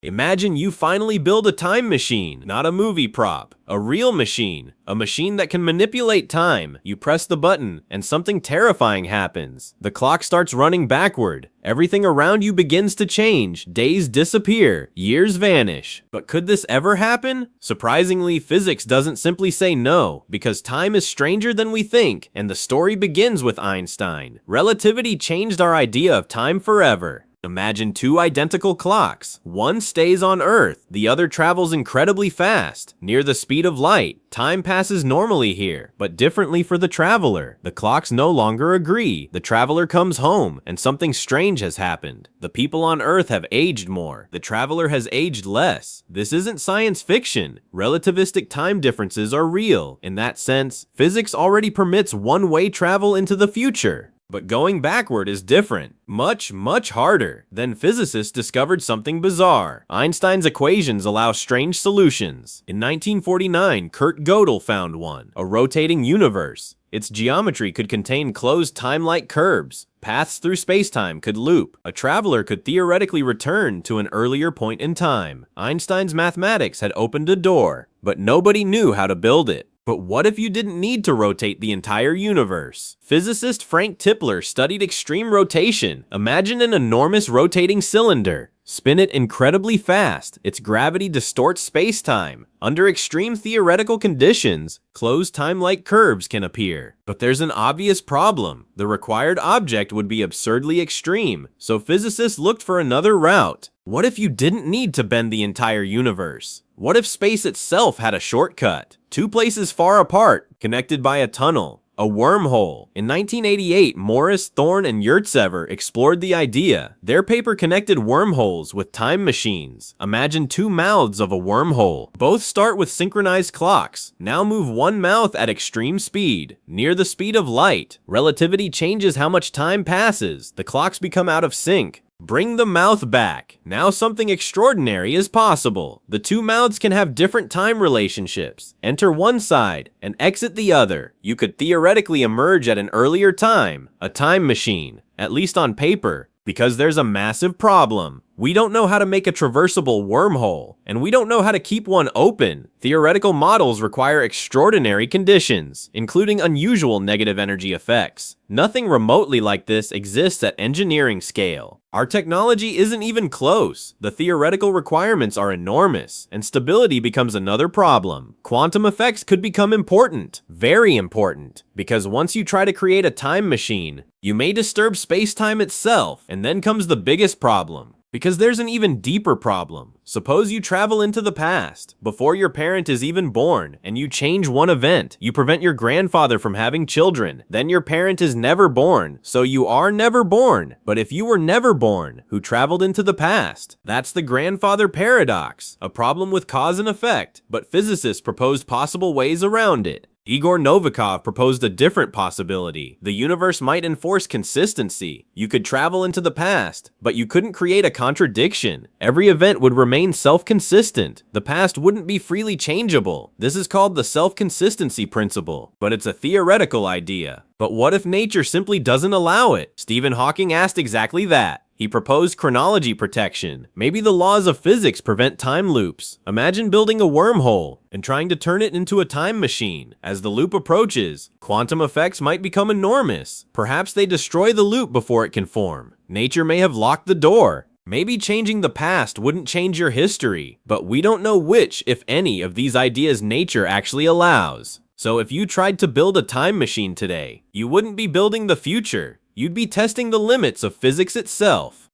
Imagine you finally build a time machine, not a movie prop, a real machine, a machine that can manipulate time. You press the button, and something terrifying happens. The clock starts running backward. Everything around you begins to change. Days disappear. Years vanish. But could this ever happen? Surprisingly, physics doesn't simply say no, because time is stranger than we think, and the story begins with Einstein. Relativity changed our idea of time forever. Imagine two identical clocks. One stays on Earth, the other travels incredibly fast, near the speed of light. Time passes normally here, but differently for the traveler. The clocks no longer agree. The traveler comes home, and something strange has happened. The people on Earth have aged more. The traveler has aged less. This isn't science fiction. Relativistic time differences are real. In that sense, physics already permits one-way travel into the future. But going backward is different. Much harder. Then physicists discovered something bizarre. Einstein's equations allow strange solutions. In 1949, Kurt Gödel found one, a rotating universe. Its geometry could contain closed time-like curves. Paths through spacetime could loop. A traveler could theoretically return to an earlier point in time. Einstein's mathematics had opened a door, but nobody knew how to build it. But what if you didn't need to rotate the entire universe? Physicist Frank Tipler studied extreme rotation. Imagine an enormous rotating cylinder. Spin it incredibly fast. Its gravity distorts space-time. Under extreme theoretical conditions, closed time-like curves can appear. But there's an obvious problem. The required object would be absurdly extreme, so physicists looked for another route. What if you didn't need to bend the entire universe? What if space itself had a shortcut? Two places far apart, connected by a tunnel. A wormhole. In 1988, Morris, Thorne, and Yurtsever explored the idea. Their paper connected wormholes with time machines. Imagine two mouths of a wormhole. Both start with synchronized clocks. Now move one mouth at extreme speed, near the speed of light. Relativity changes how much time passes. The clocks become out of sync. Bring the mouth back. Now something extraordinary is possible. The two mouths can have different time relationships. Enter one side and exit the other. You could theoretically emerge at an earlier time. A time machine, at least on paper. Because there's a massive problem. We don't know how to make a traversable wormhole, and we don't know how to keep one open. Theoretical models require extraordinary conditions, including unusual negative energy effects. Nothing remotely like this exists at engineering scale. Our technology isn't even close. The theoretical requirements are enormous, and stability becomes another problem. Quantum effects could become important, very important, because once you try to create a time machine, you may disturb space-time itself, and then comes the biggest problem. Because there's an even deeper problem. Suppose you travel into the past, before your parent is even born, and you change one event. You prevent your grandfather from having children. Then your parent is never born, so you are never born. But if you were never born, who traveled into the past? That's the grandfather paradox, a problem with cause and effect, but physicists proposed possible ways around it. Igor Novikov proposed a different possibility. The universe might enforce consistency. You could travel into the past, but you couldn't create a contradiction. Every event would remain self-consistent. The past wouldn't be freely changeable. This is called the self-consistency principle, but it's a theoretical idea. But what if nature simply doesn't allow it? Stephen Hawking asked exactly that. He proposed chronology protection. Maybe the laws of physics prevent time loops. Imagine building a wormhole and trying to turn it into a time machine. As the loop approaches, quantum effects might become enormous. Perhaps they destroy the loop before it can form. Nature may have locked the door. Maybe changing the past wouldn't change your history, but we don't know which, if any, of these ideas nature actually allows. So if you tried to build a time machine today, you wouldn't be building the future. You'd be testing the limits of physics itself.